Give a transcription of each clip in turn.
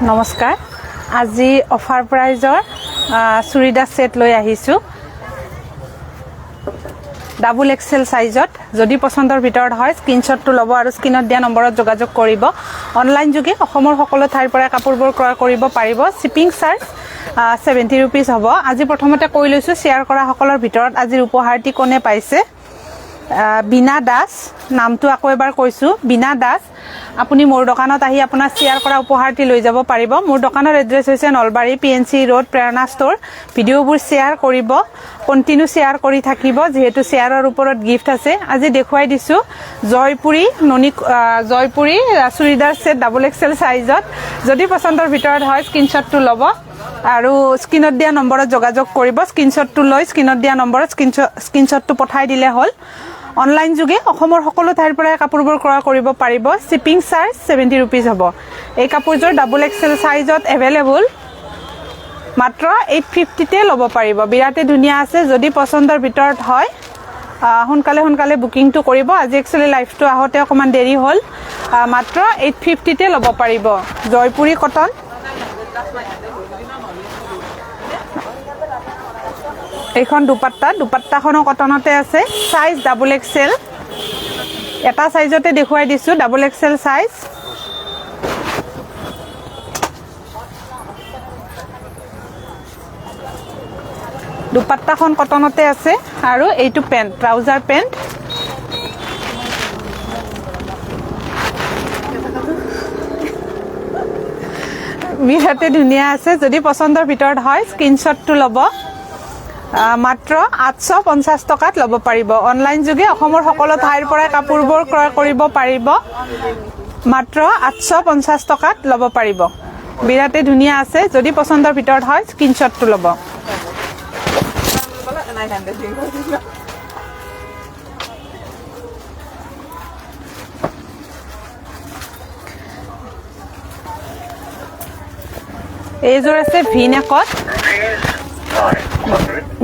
নমস্কাৰ আজি offer প্ৰাইজৰ churidar set লৈ আহিছো ডাবল এক্সেল সাইজত যদি পছন্দৰ ভিতৰত হয় স্ক্ৰিনশ্বটটো ল'ব আৰু স্ক্ৰিনত দিয়া নম্বৰত যোগাযোগ কৰিব অনলাইন যোগে অসমৰ সকলো ঠাইৰ পৰা কাপোৰবোৰ ক্ৰয় কৰিব পাৰিব শিপিং চাৰ্জ 70 रुपीस হ'ব আজি প্ৰথমতে কৈ লৈছো শেয়াৰ কৰা সকলৰ ভিতৰত আজিৰ উপহাৰটি কোনে পাইছে বিনা দাস নামটো আকৌ এবাৰ কৈছো বিনা দাস আপুনি মোৰ দোকানত আহি আপোনাৰ শেয়াৰ কৰা উপহাৰটি লৈ যাব পাৰিব মোৰ দোকানৰ এড্ৰেছ হৈছে Nalbari PNC road Prerana store ভিডিঅ'বোৰ শেয়াৰ কৰিব কন্টিনিউ শেয়াৰ কৰি থাকিব যেহেতু শেয়াৰৰ ওপৰত গিফট আছে আজি দেখুৱাই দিছো Jaipuri churidar set double XL সাইজত যদি পছন্দৰ ভিতৰত হয় স্ক্ৰিনশ্বটটো ল'ব আৰু স্ক্ৰিনত দিয়া নম্বৰত যোগাযোগ কৰিব স্ক্ৰিনশ্বটটো লৈ স্ক্ৰিনত দিয়া নম্বৰত স্ক্ৰিনশ্বটটো পঠাই দিলে হ'ল অনলাইন যোগে অসমৰ সকলো ঠাইৰ পৰা কাপোৰবোৰ ক্ৰয় কৰিব পাৰিব শিপিং চাৰ্জ 70 रुपीस হ'ব এই কাপোৰজোৰ ডাবল এক্সেল সাইজত अवेलेबल মাত্ৰ 850 তে ল'ব পাৰিব বিৰাতে ধুনিয়া আছে যদি পছন্দৰ ভিতৰত হয় সোনকালে বুকিংটো কৰিব আজি একচুয়ালি লাইভটো আহতে অকমান দেৰি হ'ল মাত্ৰ 850 তে ল'ব পাৰিব জয়পুৰী কটন এইখন দুপাট্টাখনো কটনতে আছে সাইজ ডাবল এক্সেল এটা সাইজতে দেখুৱাই দিছো ডাবল এক্সেল সাইজ দুপাট্টাখন কটনতে আছে আৰু এইটো পেন্ট ট্ৰাউজাৰ পেন্ট বিৰাতে ধুনিয়া আছে যদি পছন্দৰ ভিতৰত হয় স্ক্ৰিনশ্বটটো ল'ব মাত্ৰ 850 টকাত ল'ব পাৰিব অনলাইন যোগে অসমৰ সকলো ঠাইৰ পৰা কাপোৰবোৰ ক্ৰয় কৰিব পাৰিব মাত্ৰ 850 টকাত ল'ব পাৰিব বিৰাতে ধুনিয়া আছে যদি পছন্দৰ ভিতৰত হয় স্ক্ৰিনশ্বটটো ল'ব এইযোৰ আছে ভিনেকত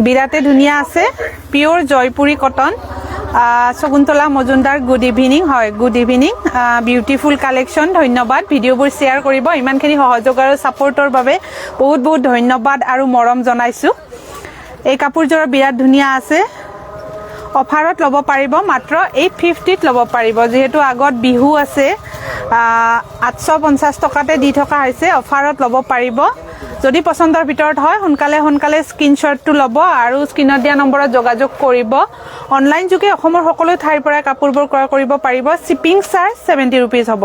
বিৰাতে ধুনিয়া আছে pure Jaipuri cotton Shakuntala Majumdar good evening হয় গুড ইভিনিং বিউটিফুল কালেকশন ধন্যবাদ ভিডিঅ'বোৰ শেয়াৰ কৰিব ইমানখিনি সহযোগ আৰু সাপোৰ্টৰ বাবে বহুত ধন্যবাদ আৰু মৰম জনাইছো এই কাপোৰযোৰ বিৰাট ধুনিয়া আছে অফাৰত ল'ব পাৰিব মাত্ৰ 850 ত ল'ব পাৰিব যেহেতু আগত বিহু আছে 850 টকাতে দি থকা হৈছে অফাৰত ল'ব পাৰিব যদি পছন্দৰ ভিতৰত হয় সোনকালে স্ক্ৰিনশ্বটটো ল'ব আৰু স্ক্ৰিনত দিয়া নম্বৰত যোগাযোগ কৰিব অনলাইন যোগে অসমৰ সকলো ঠাইৰ পৰা কাপোৰবোৰ ক্ৰয় কৰিব পাৰিব শিপিং চাৰ্জ 70 रुपीस হ'ব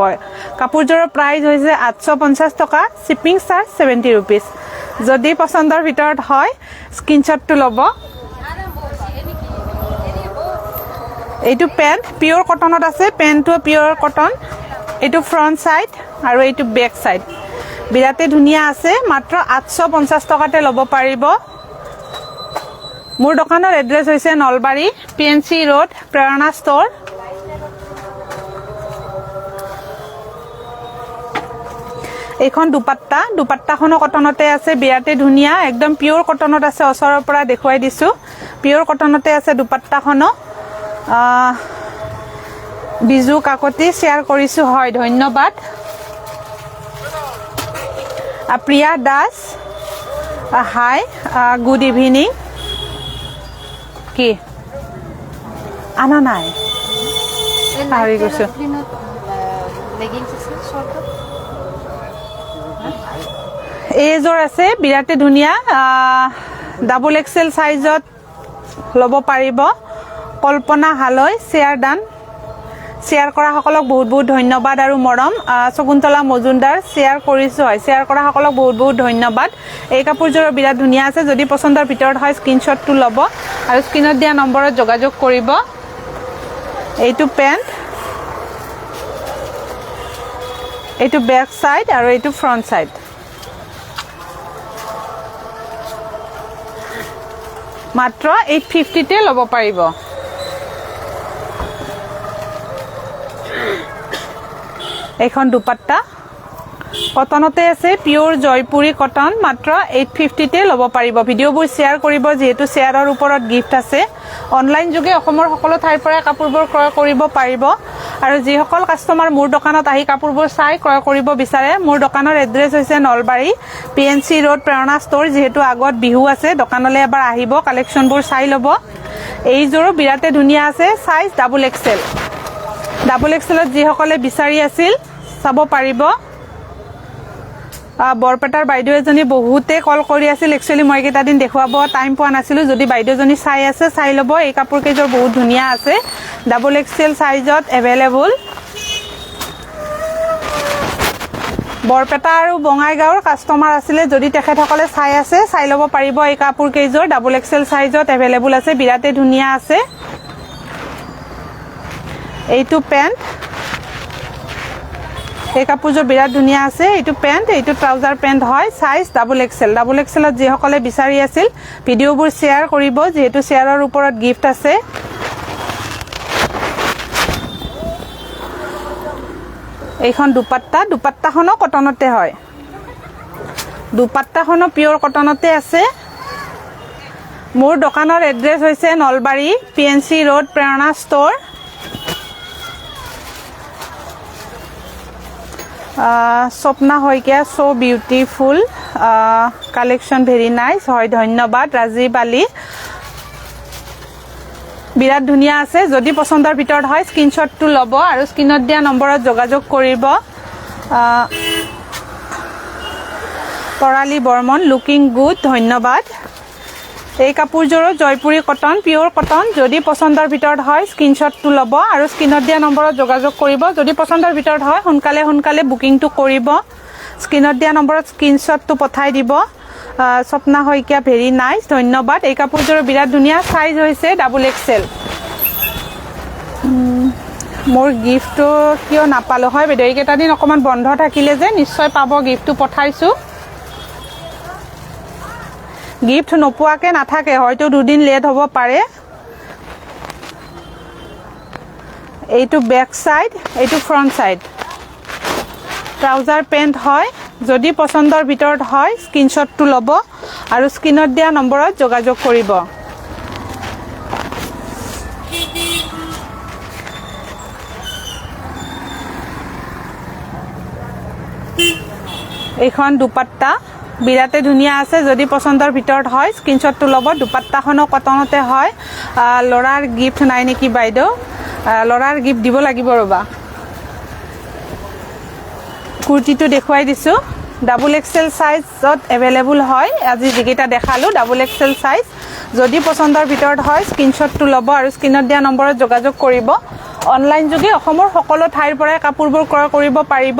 কাপোৰযোৰৰ প্ৰাইস হৈছে 850 টকা শিপিং চাৰ্জ 70 रुपीस যদি পছন্দৰ ভিতৰত হয় স্ক্ৰিনশ্বটটো ল'ব এইটো পেন্ট পিওৰ কটনত আছে পেন্টটো পিওৰ কটন এইটো ফ্ৰন্ট সাইড আৰু এইটো বেক সাইড বিৰাতে ধুনিয়া আছে মাত্ৰ 850 টকাতে ল'ব পাৰিব মোৰ দোকানৰ এড্ৰেছ হৈছে Nalbari PNC road Prerana store এইখন দুপাট্টাখনো কটনতে আছে বিৰাতে ধুনিয়া একদম পিওৰ কটনত আছে ওচৰৰ পৰা দেখুৱাই দিছো পিওৰ কটনতে আছে দুপাট্টাখনো বিজু কাকতি শেয়াৰ কৰিছো হয় ধন্যবাদ Priya Das hi good evening কি আনা নাই পাহৰি গৈছো এইযোৰ আছে বিৰাতে ধুনিয়া ডাবল এক্সেল সাইজত ল'ব পাৰিব কল্পনা হালৈ শেয়াৰ কৰা সকলক বহুত ধন্যবাদ আৰু মৰম শকুন্তলা মজুমদাৰ শেয়াৰ কৰিছো হয় শেয়াৰ কৰা সকলক বহুত ধন্যবাদ এই কাপোৰযোৰ বিৰাট ধুনিয়া আছে যদি পছন্দৰ ভিতৰত হয় স্ক্ৰিনশ্বটটো ল'ব আৰু স্ক্ৰিনত দিয়া নম্বৰত যোগাযোগ কৰিব এইটো পেন্ট এইটো বেক সাইড আৰু এইটো ফ্ৰন্ট সাইড মাত্ৰ 850 তে ল'ব পাৰিব এখন দুপাট্টা কটনতে আছে পিওৰ জয়পুৰী কটন মাত্ৰ 850 তে ল'ব পাৰিব ভিডিঅ'বোৰ শেয়াৰ কৰিব যেহেতু শেয়াৰৰ ওপৰত গিফট আছে অনলাইন যোগে অসমৰ সকলো ঠাইৰ পৰা কাপোৰবোৰ ক্ৰয় কৰিব পাৰিব আৰু যিসকল কাষ্টমাৰ মোৰ দোকানত আহি কাপোৰবোৰ চাই ক্ৰয় কৰিব বিচাৰে মোৰ দোকানৰ এড্ৰেছ হৈছে Nalbari PNC road Prerana store যিহেতু আগত বিহু আছে দোকানলৈ এবাৰ আহিব কালেকশ্যনবোৰ চাই ল'ব এইযোৰো বিৰাটে ধুনীয়া আছে সাইজ ডাবল এক্সেল ত যিসকলে বিচাৰি আছিল চাব পাৰিব বৰপেটাৰ বাইদেউ এজনী বহুতে কল কৰি আছিল একচুয়ালি মই কেইটা দিন দেখুৱাব টাইম পোৱা নাছিলো যদি বাইদেউজনী চাই আছে চাই ল'ব এই কাপোৰ কেইযোৰ বহুত ধুনীয়া আছে ডাবল এক্সেল সাইজত এভেইলেবল বৰপেটা আৰু বঙাইগাঁওৰ কাস্টমাৰ আছিলে যদি তেখেতসকলে চাই আছে চাই ল'ব পাৰিব এই কাপোৰ কেইযোৰ ডাবল এক্সেল সাইজত এভেইলেবল আছে বিৰাটে ধুনীয়া আছে এইটো পেন্ট এই কাপোৰযোৰ বিৰাট ধুনীয়া আছে এইটো পেন্ট এইটো ট্ৰাউজাৰ পেন্ট হয় সাইজ ডাবল এক্সেলত যিসকলে বিচাৰি আছিল ভিডিঅ'বোৰ শ্বেয়াৰ কৰিব যেহেতু শ্বেয়াৰৰ ওপৰত গিফট আছে এইখন দুপাট্টাখনো কটনতে হয় দুপাট্টাখনো পিওৰ কটনতে আছে মোৰ দোকানৰ এড্ৰেছ হৈছে Nalbari PNC road Prerana store Swapna হয়কিয়া so beautiful collection very nice হয় ধন্যবাদ ৰাজীব আলী বিৰাট ধুনীয়া আছে যদি পছন্দৰ ভিতৰত হয় স্ক্ৰিনশ্বটটো ল'ব আৰু স্ক্ৰিনত দিয়া নম্বৰত যোগাযোগ কৰিব তৰালী বৰ্মন লুকিং গুড ধন্যবাদ এই কাপোৰযোৰ জয়পুৰী কটন পিওৰ কটন যদি পছন্দৰ ভিতৰত হয় স্ক্ৰিনশ্বটটো ল'ব আৰু স্ক্ৰিনত দিয়া নম্বৰত যোগাযোগ কৰিব যদি পছন্দৰ ভিতৰত হয় সোনকালে বুকিংটো কৰিব স্ক্ৰিনত দিয়া নম্বৰত স্ক্ৰিনশ্বটটো পঠাই দিব স্বপ্না হয়কিয়া ভেৰি নাইস ধন্যবাদ এই কাপোৰযোৰ বিৰাট ধুনীয়া সাইজ হৈছে ডাবল এক্সেল মোৰ গিফটটো কিয় নাপালো হয় বেদে এইকেইটা দিন অকমান বন্ধ থাকিলে যে নিশ্চয় পাব গিফটটো পঠাইছো গিফট নোপোৱাকে নাথাকে হয়তো দুদিন লেট হ'ব পাৰে এইটো বেক সাইড এইটো ফ্ৰন্ট সাইড ট্ৰাউজাৰ পেন্ট হয় যদি পছন্দৰ ভিতৰত হয় স্ক্ৰিনশ্বটটো ল'ব আৰু স্ক্ৰিনত দিয়া নম্বৰত যোগাযোগ কৰিব এইখন দুপাট্টা বিৰাটে ধুনীয়া আছে যদি পছন্দৰ ভিতৰত হয় স্ক্ৰিনশ্বটটো ল'ব দুপাট্টাখনো কটনতে হয় লৰাৰ গিফট নাই নেকি বাইদেউ লৰাৰ গিফট দিব লাগিব ৰবা কুৰ্তিটো দেখুৱাই দিছো ডাবল এক্সেল সাইজত এভেইলেবল হয় আজি যিকেইটা দেখালো ডাবল এক্সেল সাইজ যদি পছন্দৰ ভিতৰত হয় স্ক্ৰিনশ্বটটো ল'ব আৰু স্ক্ৰিনত দিয়া নম্বৰত যোগাযোগ কৰিব অনলাইন যোগে অসমৰ সকলো ঠাইৰ পৰা কাপোৰবোৰ ক্ৰয় কৰিব পাৰিব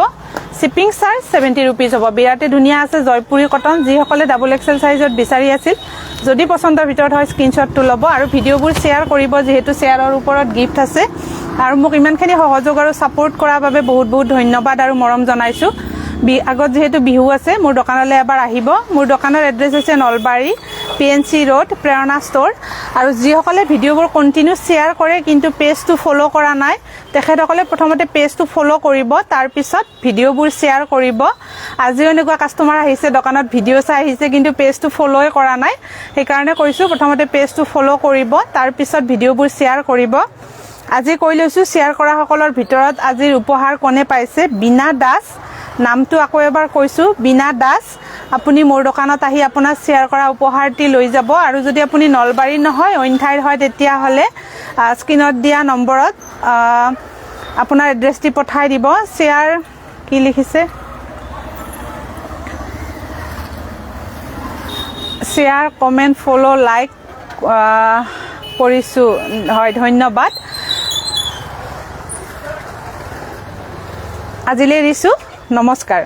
শিপিং চাৰ্জ 70 रुपीस হ'ব বিৰাটে ধুনীয়া আছে জয়পুৰী কটন যিসকলে ডাবল এক্সেল সাইজত বিচাৰি আছিল যদি পছন্দৰ ভিতৰত হয় স্ক্ৰিনশ্বটটো ল'ব আৰু ভিডিঅ'বোৰ শ্বেয়াৰ কৰিব যেহেতু শ্বেয়াৰৰ ওপৰত গিফট আছে আৰু মোক ইমানখিনি সহযোগ আৰু সাপোৰ্ট কৰাৰ বাবে বহুত ধন্যবাদ আৰু মৰম জনাইছো আগত যেহেতু বিহু আছে মোৰ দোকানলৈ এবাৰ আহিব মোৰ দোকানৰ এড্ৰেছ হৈছে Nalbari PNC road Prerana store আৰু যিসকলে ভিডিঅ'বোৰ কন্টিনিউ শ্বেয়াৰ কৰে কিন্তু পেজটো ফলো কৰা নাই তেখেতসকলে প্ৰথমতে পেজটো ফলো কৰিব তাৰ পিছত ভিডিঅ'বোৰ শ্বেয়াৰ কৰিব আজি এনেকুৱা কাস্টমাৰ আহিছে দোকানত ভিডিঅ' চাই আহিছে কিন্তু পেজটো ফলোই কৰা নাই সেইকাৰণে কৈছো প্ৰথমতে পেজটো ফলো কৰিব তাৰ পিছত ভিডিঅ'বোৰ শ্বেয়াৰ কৰিব আজি কৈ লৈছো শ্বেয়াৰ কৰা সকলৰ ভিতৰত আজিৰ উপহাৰ কোনে পাইছে বিনা দাস নামটো আকৌ এবাৰ কৈছো বিনা দাস আপুনি মোৰ দোকানত আহি আপোনাৰ শ্বেয়াৰ কৰা উপহাৰটি লৈ যাব আৰু যদি আপুনি নলবাৰী নহয় অইন ঠাইৰ হয় তেতিয়া হলে স্ক্ৰিনত দিয়া নম্বৰত আপোনাৰ এড্ৰেছটি পঠাই দিব শ্বেয়াৰ কি লিখিছে শ্বেয়াৰ কমেন্ট ফলো লাইক কৰিছো হয় ধন্যবাদ আজিলৈ এৰিছো নমস্কাৰ